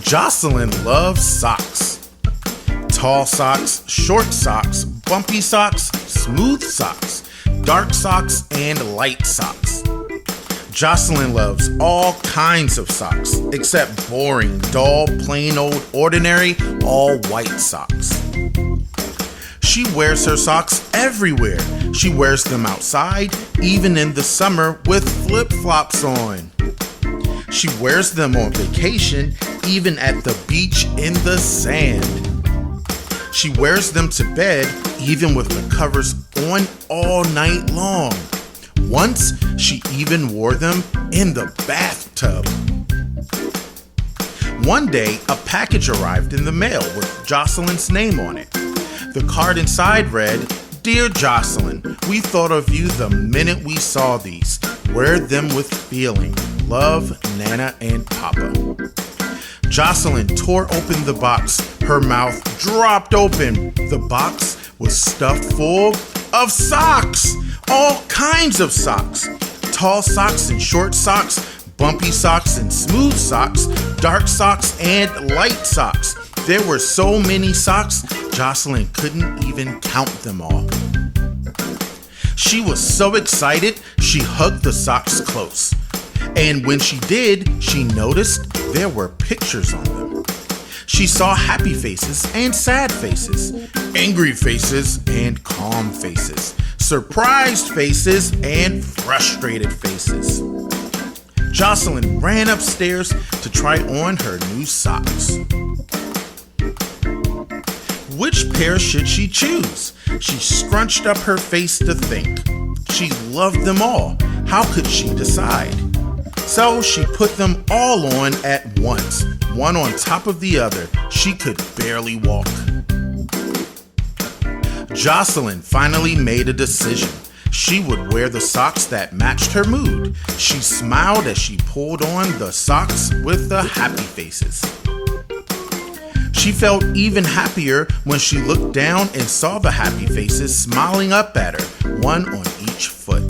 Jocelyn loves socks. Tall socks, short socks, bumpy socks, smooth socks, dark socks, and light socks. Jocelyn loves all kinds of socks, except boring, dull, plain old, ordinary, all white socks. She wears her socks everywhere. She wears them outside, even in the summer, with flip-flops on. She wears them on vacation, even at the beach in the sand. She wears them to bed, even with the covers on all night long. Once, she even wore them in the bathtub. One day, a package arrived in the mail with Jocelyn's name on it. The card inside read, "Dear Jocelyn, we thought of you the minute we saw these. Wear them with feeling. Love, Nana and Papa." Jocelyn tore open the box. Her mouth dropped open. The box was stuffed full of socks. All kinds of socks. Tall socks and short socks, bumpy socks and smooth socks, dark socks and light socks. There were so many socks, Jocelyn couldn't even count them all. She was so excited, she hugged the socks close. And when she did, she noticed there were pictures on them. She saw happy faces and sad faces, angry faces and calm faces, surprised faces and frustrated faces. Jocelyn ran upstairs to try on her new socks. Which pair should she choose? She scrunched up her face to think. She loved them all. How could she decide? So she put them all on at once, one on top of the other. She could barely walk. Jocelyn finally made a decision. She would wear the socks that matched her mood. She smiled as she pulled on the socks with the happy faces. She felt even happier when she looked down and saw the happy faces smiling up at her, one on each foot.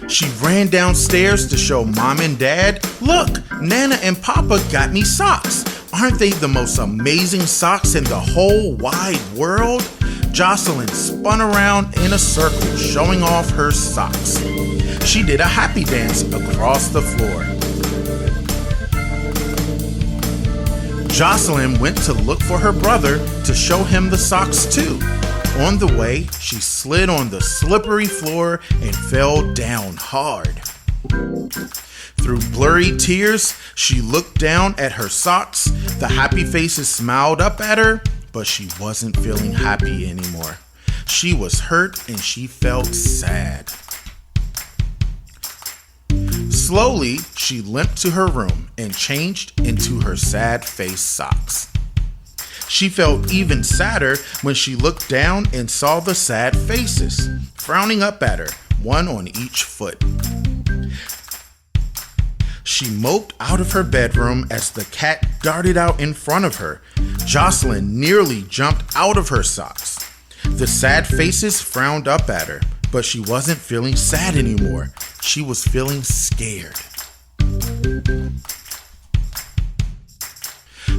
She ran downstairs to show Mom and Dad, "Look, Nana and Papa got me socks. Aren't they the most amazing socks in the whole wide world?" Jocelyn spun around in a circle, showing off her socks. She did a happy dance across the floor. Jocelyn went to look for her brother to show him the socks too. On the way, she slid on the slippery floor and fell down hard. Through blurry tears, she looked down at her socks. The happy faces smiled up at her, but she wasn't feeling happy anymore. She was hurt and she felt sad. Slowly, she limped to her room and changed into her sad face socks. She felt even sadder when she looked down and saw the sad faces, frowning up at her, one on each foot. She moped out of her bedroom as the cat darted out in front of her. Jocelyn nearly jumped out of her socks. The sad faces frowned up at her, but she wasn't feeling sad anymore. She was feeling scared.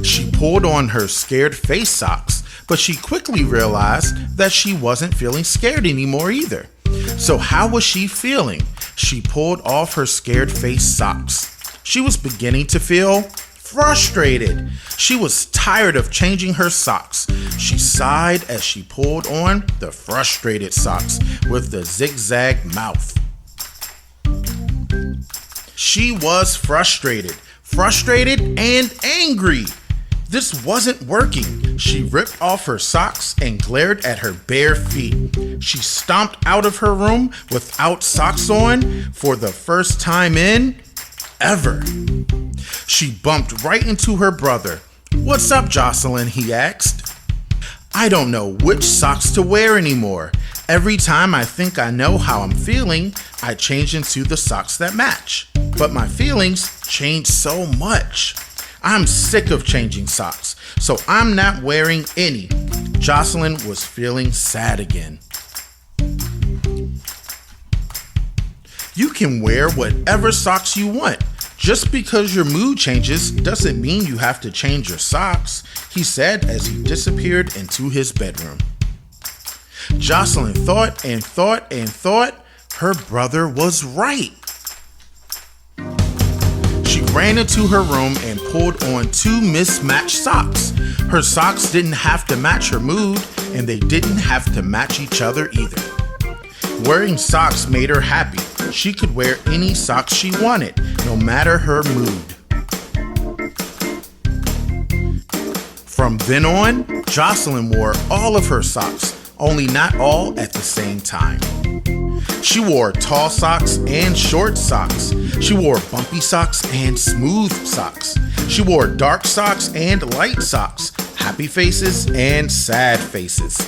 She pulled on her scared face socks, but she quickly realized that she wasn't feeling scared anymore either. So how was she feeling? She pulled off her scared face socks. She was beginning to feel frustrated. She was tired of changing her socks. She sighed as she pulled on the frustrated socks with the zigzag mouth. She was frustrated and angry. This wasn't working. She ripped off her socks and glared at her bare feet. She stomped out of her room without socks on for the first time in ever. She bumped right into her brother. "What's up, Jocelyn?" he asked. "I don't know which socks to wear anymore. Every time I think I know how I'm feeling, I change into the socks that match. But my feelings change so much. I'm sick of changing socks, so I'm not wearing any." Jocelyn was feeling sad again. "You can wear whatever socks you want. Just because your mood changes doesn't mean you have to change your socks, he said as he disappeared into his bedroom. Jocelyn thought and thought and thought. Her brother was right. She ran into her room and pulled on 2 mismatched socks. Her socks didn't have to match her mood, and they didn't have to match each other either. Wearing socks made her happy. She could wear any socks she wanted, no matter her mood. From then on, Jocelyn wore all of her socks, only not all at the same time. She wore tall socks and short socks. She wore bumpy socks and smooth socks. She wore dark socks and light socks, happy faces and sad faces.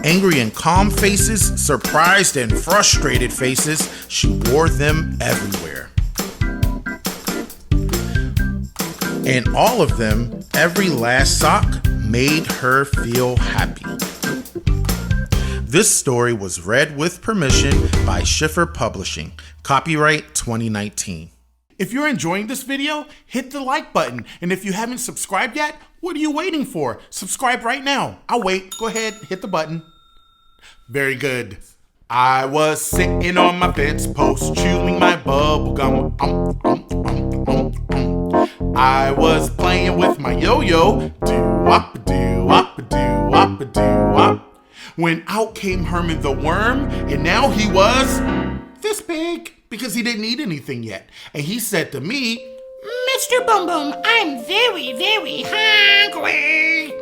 Angry and calm faces, surprised and frustrated faces, she wore them everywhere. And all of them, every last sock, made her feel happy. This story was read with permission by Schiffer Publishing. Copyright 2019. If you're enjoying this video, hit the like button. And if you haven't subscribed yet, what are you waiting for? Subscribe right now. I'll wait. Go ahead, hit the button. Very good. I was sitting on my fence post, chewing my bubble gum. I was playing with my yo-yo. Do-wop-a-do-wop-a-do-wop-a-do-wop. When out came Herman the worm, and now he was this big because he didn't eat anything yet. And he said to me, "Mr. Boom Boom, I'm very, very hungry."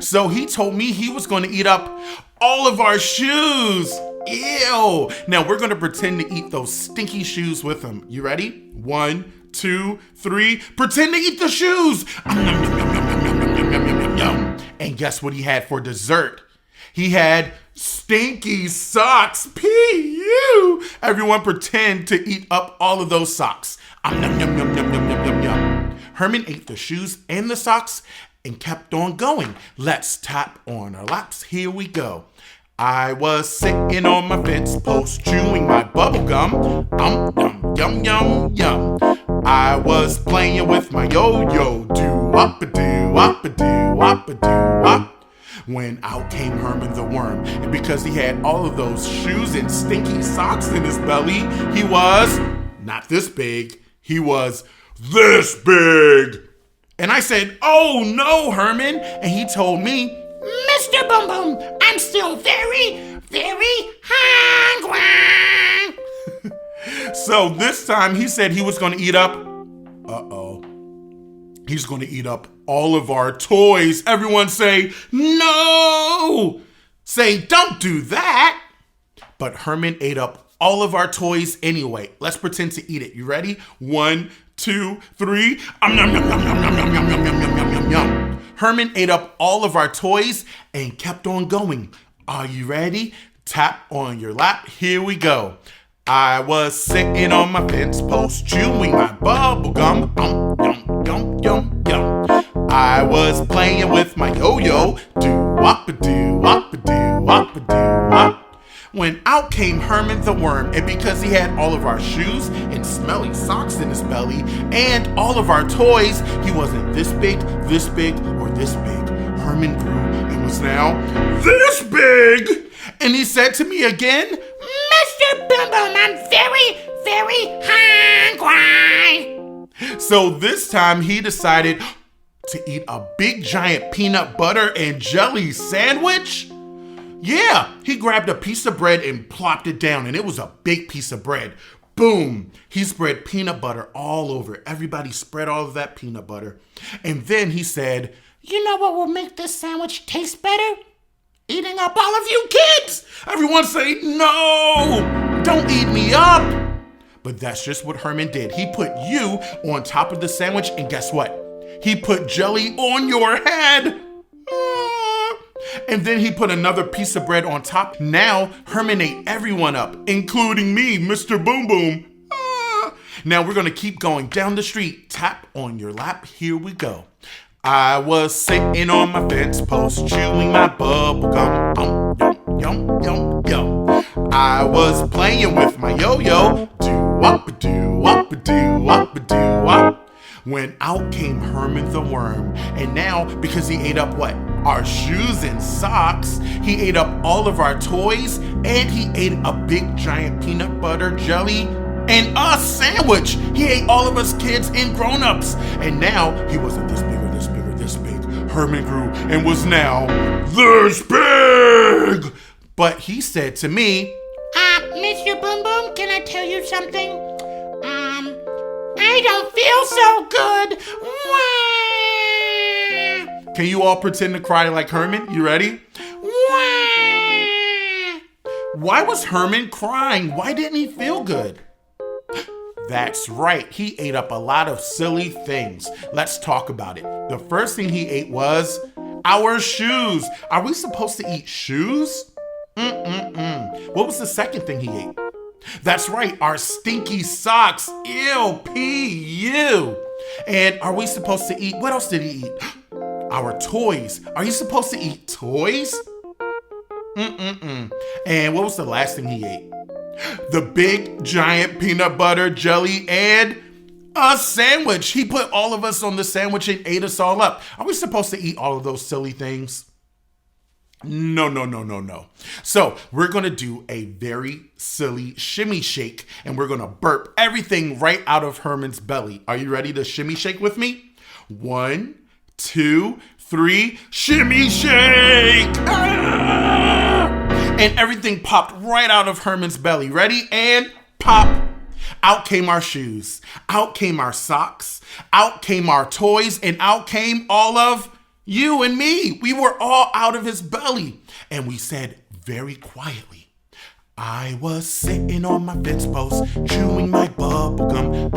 So he told me he was going to eat up all of our shoes. Ew. Now we're going to pretend to eat those stinky shoes with him. You ready? 1, 2, 3. Pretend to eat the shoes. And guess what he had for dessert? He had stinky socks. P.U. Everyone pretend to eat up all of those socks. Herman ate the shoes and the socks and kept on going. Let's tap on our laps. Here we go. I was sitting on my fence post, chewing my bubble gum. Yum, yum, yum. I was playing with my yo-yo. Do-wop-a-do-wop-a-do-wop-a-do-wop. When out came Herman the worm, and because he had all of those shoes and stinky socks in his belly, he was not this big, he was this big. And I said, "Oh no, Herman." And he told me, "Mr. Boom Boom, I'm still very, very hungry." So this time he said he was going to eat up, he's going to eat up all of our toys. Everyone say, "No!" Say, "Don't do that." But Herman ate up all of our toys anyway. Let's pretend to eat it. You ready? 1, 2, 3. Herman ate up all of our toys and kept on going. Are you ready? Tap on your lap. Here we go. I was sitting on my fence post, chewing my bubble gum. Yum, yum, yum. I was playing with my yo-yo. Do-wop-a-do-wop-a-do-wop-a-do-wop. When out came Herman the worm, and because he had all of our shoes and smelly socks in his belly and all of our toys, he wasn't this big, or this big. Herman grew and was now this big. And he said to me again, "Mr. Boom Boom, I'm very, very hungry." So this time he decided to eat a big giant peanut butter and jelly sandwich. Yeah, he grabbed a piece of bread and plopped it down, and it was a big piece of bread. Boom! He spread peanut butter all over. Everybody spread all of that peanut butter. And then he said, "You know what will make this sandwich taste better? Eating up all of you kids!" Everyone say, "No! Don't eat me up!" But that's just what Herman did. He put you on top of the sandwich, and guess what? He put jelly on your head. And then he put another piece of bread on top. Now, Herman ate everyone up, including me, Mr. Boom Boom. Now we're gonna keep going down the street. Tap on your lap, here we go. I was sitting on my fence post, chewing my bubble gum. Yum, yum, yum. I was playing with my yo-yo. Do-wop-a-do-wop-a-do-wop-a-do-wop. when out came Herman the worm. And now, because he ate up what? Our shoes and socks, he ate up all of our toys, and he ate a big giant peanut butter jelly and a sandwich. He ate all of us kids and grown-ups. And now he wasn't this big or this big or this big. Herman grew and was now this big. But he said to me, Mr. Boom Boom, can I tell you something? I don't feel so good. Wah! Can you all pretend to cry like Herman? You ready? Wah! Why was Herman crying? Why didn't he feel good? That's right, he ate up a lot of silly things. Let's talk about it. The first thing he ate was our shoes. Are we supposed to eat shoes? What was the second thing he ate? That's right, our stinky socks. Ew, P-U. And are we supposed to eat, what else did he eat? Our toys. Are you supposed to eat toys? And what was the last thing he ate? The big giant peanut butter jelly and a sandwich. He put all of us on the sandwich and ate us all up. Are we supposed to eat all of those silly things? No. So we're going to do a very silly shimmy shake, and we're going to burp everything right out of Herman's belly. Are you ready to shimmy shake with me? 1, 2, 3, shimmy shake! And everything popped right out of Herman's belly. Ready? And pop! Out came our shoes. Out came our socks. Out came our toys. And out came all of you and me. We were all out of his belly. And we said very quietly, I was sitting on my fence post, chewing my bubble gum.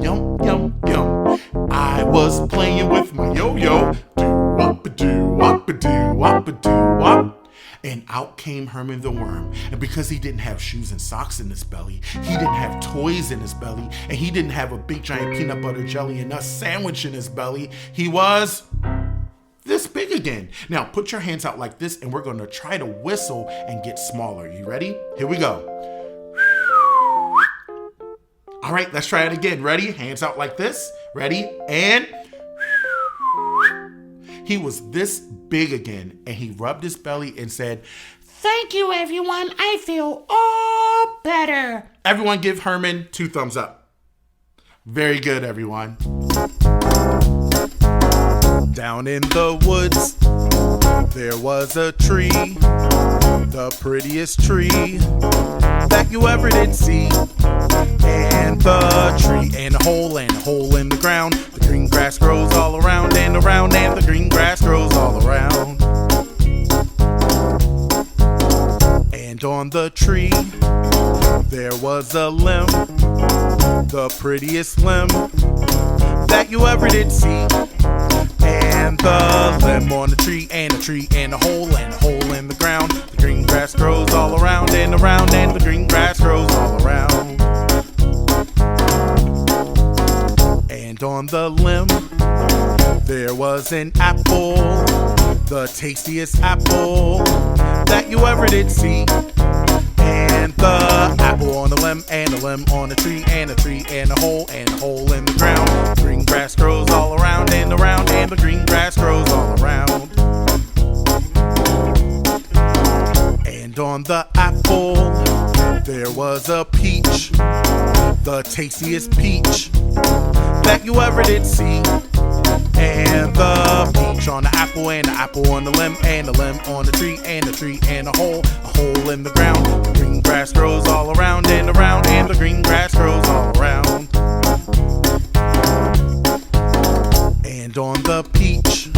Yum, yum, yum. I was playing with my yo-yo. Do-wop-a-do-wop-a-do-wop-a-do-wop. And out came Herman the worm. And because he didn't have shoes and socks in his belly, he didn't have toys in his belly, and he didn't have a big giant peanut butter jelly and a sandwich in his belly, he was this big again. Now put your hands out like this, and we're going to try to whistle and get smaller. You ready? Here we go. All right, let's try it again. Ready? Hands out like this. Ready? And he was this big again, and he rubbed his belly and said, Thank you, everyone. I feel all better. Everyone give Herman 2 thumbs up. Very good, everyone. Down in the woods, there was a tree, the prettiest tree that you ever did see. And the tree and a hole in the ground. The green grass grows all around and around, and the green grass grows all around. And on the tree, there was a limb, the prettiest limb that you ever did see. And the limb on the tree and a tree and a hole in the ground. The green grass grows all around and around, and the green grass grows all around. And on the limb, there was an apple, the tastiest apple that you ever did see. And the apple on the limb, and a limb on a tree and a hole in the ground. The green grass grows all around and around, and the green grass grows all around. And on the apple, there was a peach, the tastiest peach that you ever did see. And the peach on the apple, and the apple on the limb, and the limb on the tree and a hole in the ground. The green grass grows all around and around, and the green grass grows all around. And on the peach,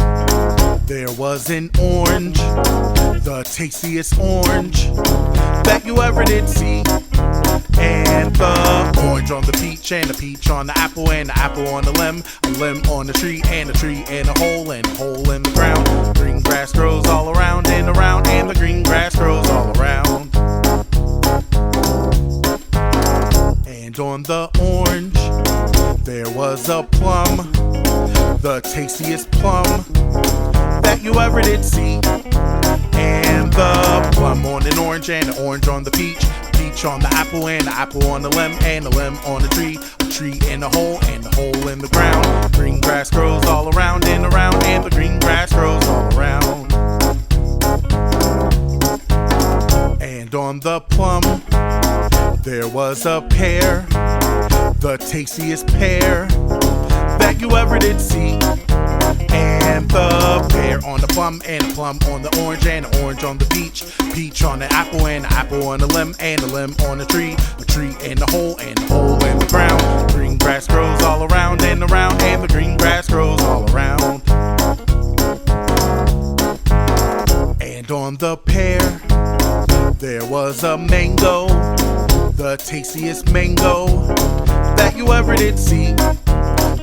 there was an orange, the tastiest orange that you ever did see. And the orange on the peach, and the peach on the apple, and the apple on the limb, a limb on the tree and a hole in the ground. The green grass grows all around and around, and the green grass grows all around. And on the orange, there was a plum, the tastiest plum that you ever did see. And the plum on an orange, and the orange on the peach, peach on the apple, and the apple on the limb, and the limb on the tree, a tree in a hole in the ground. Green grass grows all around and around, and the green grass grows all around. And on the plum, there was a pear, the tastiest pear that you ever did see. And the pear on the plum, and the plum on the orange, and the orange on the peach, peach on the apple, and the apple on the limb, and the limb on the tree, a tree in the hole in the ground. Green grass grows all around and around, and the green grass grows all around. And on the pear, there was a mango, the tastiest mango that you ever did see.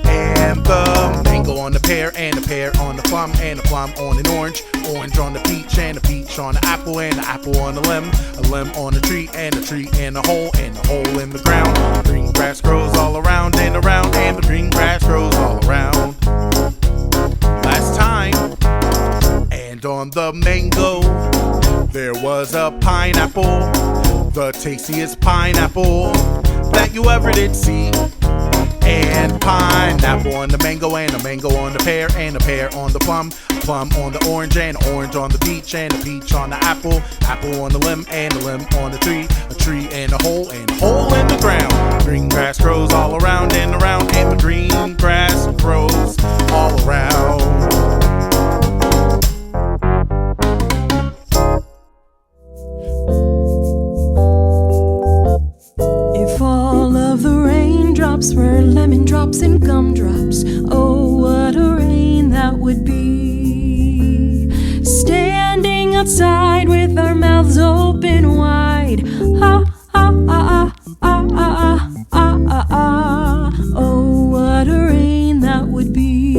And the mango on the pear, and the pear on the plum, and the plum on an orange, orange on the peach, and the peach on the apple, and the apple on the limb, a limb on the tree, and a tree in the hole in the ground. Green grass grows all around and around, and the green grass grows all around. Last time, and on the mango, there was a pineapple, the tastiest pineapple that you ever did see. And pineapple on the mango, and a mango on the pear, and a pear on the plum, plum on the orange, and orange on the peach, and a peach on the apple, apple on the limb, and a limb on the tree, a tree in a hole in the ground. Green grass grows all around and around, and the green grass grows all around. If all of the raindrops were lemon drops and gumdrops, oh, what a rain that would be. Standing outside with our mouths open wide, ah, ah, ah, ah, ah, ah, ah, ah, ah. Oh, what a rain that would be.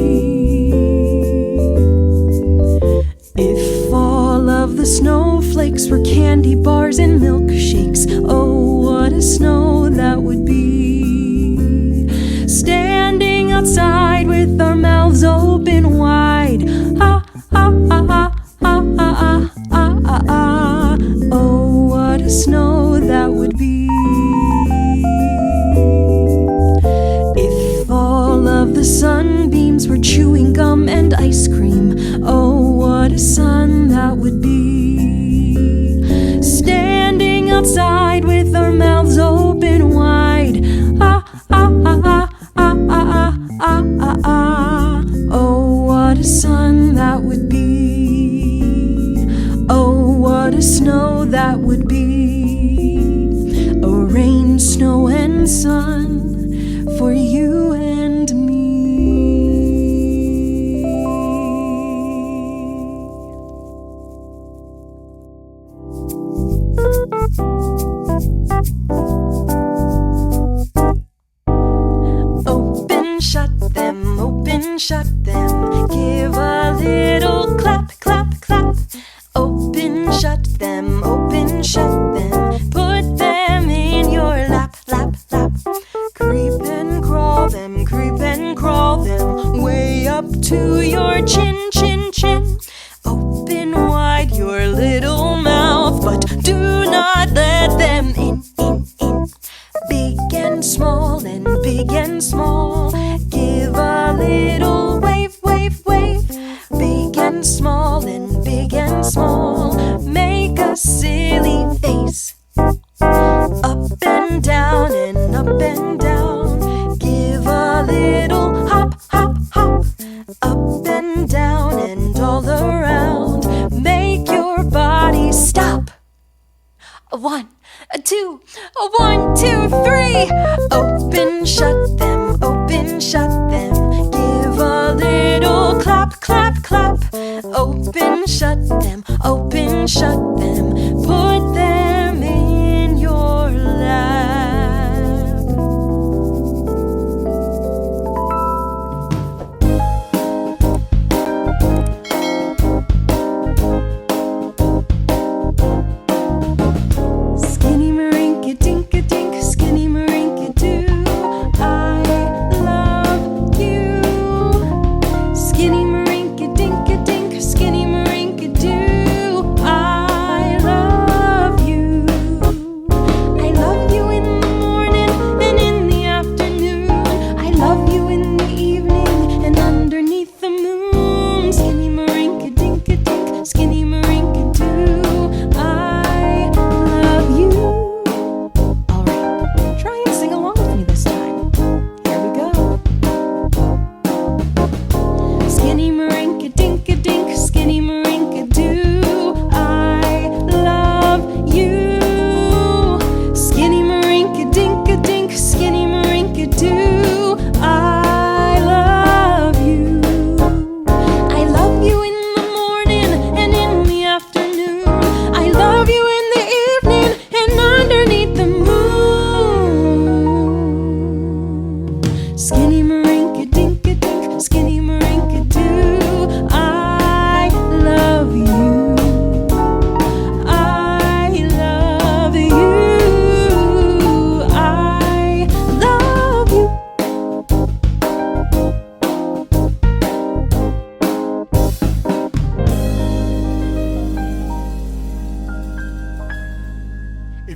If all of the snowflakes were candy bars and milkshakes, oh, what a snow that would be. Standing outside with our mouths open wide, ah, ah, ah, ah, ah, ah, ah, ah, ah. Oh, what a snow that would be. If all of the sunbeams were chewing gum and ice cream, oh, what a sun that would be. Standing outside with our mouths open wide, ah, ah, ah, ah, ah, ah, ah, ah, ah. Oh, what a sun that would be. Oh, what a snow that would be. A rain, snow, and sun for you and me. Open, shut them, give a little clap, clap, clap. Open, shut them, put them in your lap, lap, lap. Creep and crawl them, way up to your chin, chin, chin. Open wide your little mouth, but do not let them in, in, in. Big and small, give a little wave, wave, wave. Big and small, make a silly face. Up and down, give a little hop, hop, hop. Up and down and all around, make your body stop. 1, 2, 1, 2, 3. Open, shut them, give a little clap, clap, clap. Open, shut them, put them in your lap. Skinny marinka dinka dink, skinny marinka doo, I love you. Skinny marinka dinka dink, skinny marinka doo, I love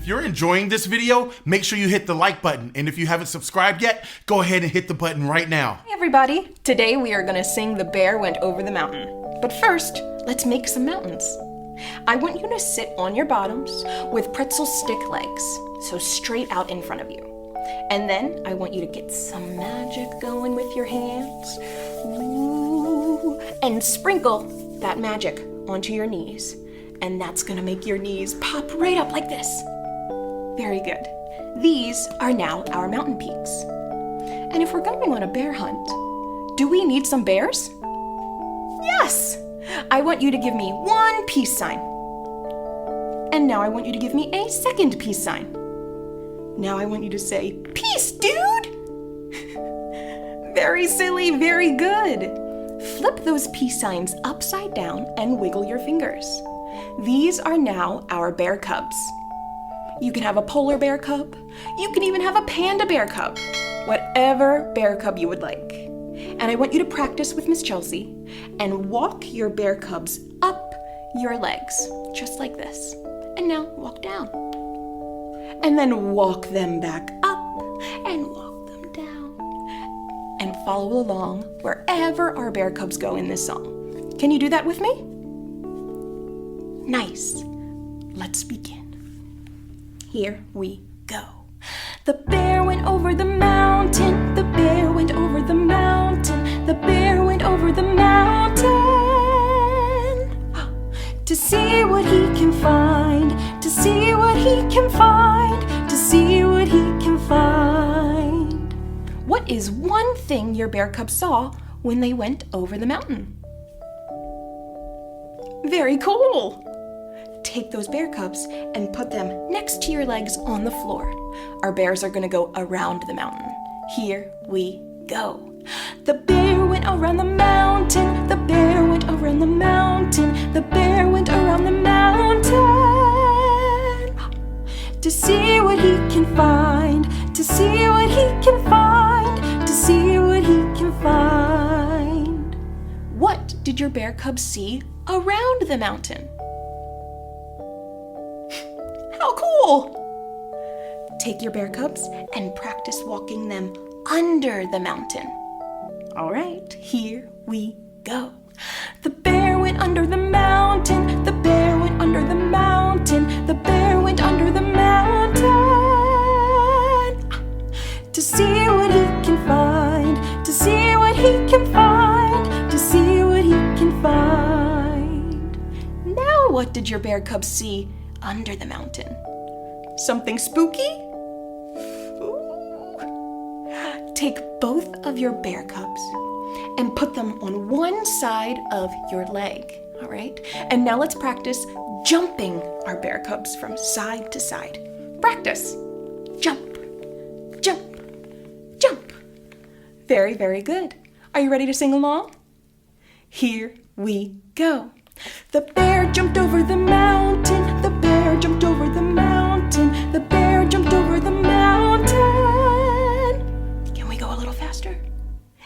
If you're enjoying this video, make sure you hit the like button. And if you haven't subscribed yet, go ahead and hit the button right now. Hey everybody! Today we are going to sing The Bear Went Over the Mountain. But first, let's make some mountains. I want you to sit on your bottoms with pretzel stick legs, so straight out in front of you. And then I want you to get some magic going with your hands. Ooh, and sprinkle that magic onto your knees. And that's gonna make your knees pop right up like this. Very good. These are now our mountain peaks. And if we're going on a bear hunt, do we need some bears? Yes! I want you to give me one peace sign. And now I want you to give me a second peace sign. Now I want you to say, peace, dude! Very silly, very good. Flip those peace signs upside down and wiggle your fingers. These are now our bear cubs. You can have a polar bear cub. You can even have a panda bear cub. Whatever bear cub you would like. And I want you to practice with Miss Chelsea and walk your bear cubs up your legs, just like this. And now walk down. And then walk them back up and walk them down. And follow along wherever our bear cubs go in this song. Can you do that with me? Nice. Let's begin. Here we go. The bear went over the mountain. The bear went over the mountain. The bear went over the mountain to see what he can find, to see what he can find, to see what he can find. What is one thing your bear cub saw when they went over the mountain? Very cool. Take those bear cubs and put them next to your legs on the floor. Our bears are going to go around the mountain. Here we go. The bear went around the mountain. The bear went around the mountain. The bear went around the mountain to see what he can find, to see what he can find, to see what he can find. What did your bear cubs see around the mountain? How cool! Take your bear cubs and practice walking them under the mountain. All right, here we go. The bear went under the mountain. The bear went under the mountain. The bear went under the mountain to see what he can find, to see what he can find, to see what he can find. Now what did your bear cubs see under the mountain? Something spooky? Ooh. Take both of your bear cubs and put them on one side of your leg, all right? And now let's practice jumping our bear cubs from side to side. Practice. Jump, jump, jump. Very, very good. Are you ready to sing along? Here we go. The bear jumped over the mountain. The bear jumped over the mountain. The bear jumped over the mountain. Can we go a little faster?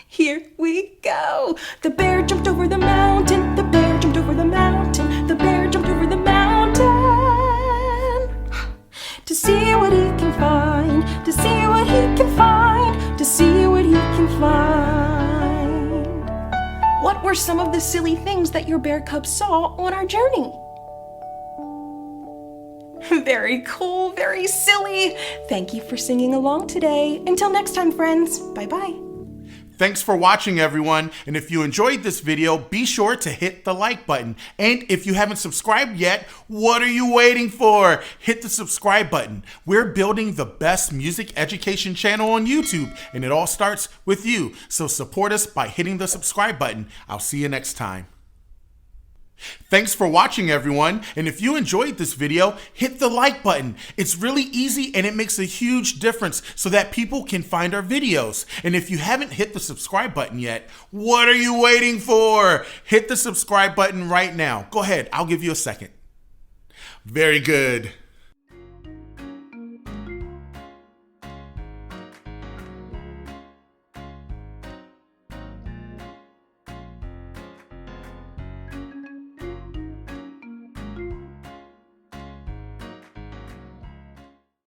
Here we go. The bear jumped over the mountain. The bear jumped over the mountain. The bear jumped over the mountain to see what he can find, to see what he can find, to see what he can find. What were some of the silly things that your bear cubs saw on our journey? Very cool, very silly. Thank you for singing along today. Until next time, friends. Bye-bye. Thanks for watching, everyone. And if you enjoyed this video, be sure to hit the like button. And if you haven't subscribed yet, what are you waiting for? Hit the subscribe button. We're building the best music education channel on YouTube, and it all starts with you. So support us by hitting the subscribe button. I'll see you next time. Thanks for watching, everyone. And if you enjoyed this video, hit the like button. It's really easy and it makes a huge difference so that people can find our videos. And if you haven't hit the subscribe button yet, what are you waiting for? Hit the subscribe button right now. Go ahead, I'll give you a second. Very good.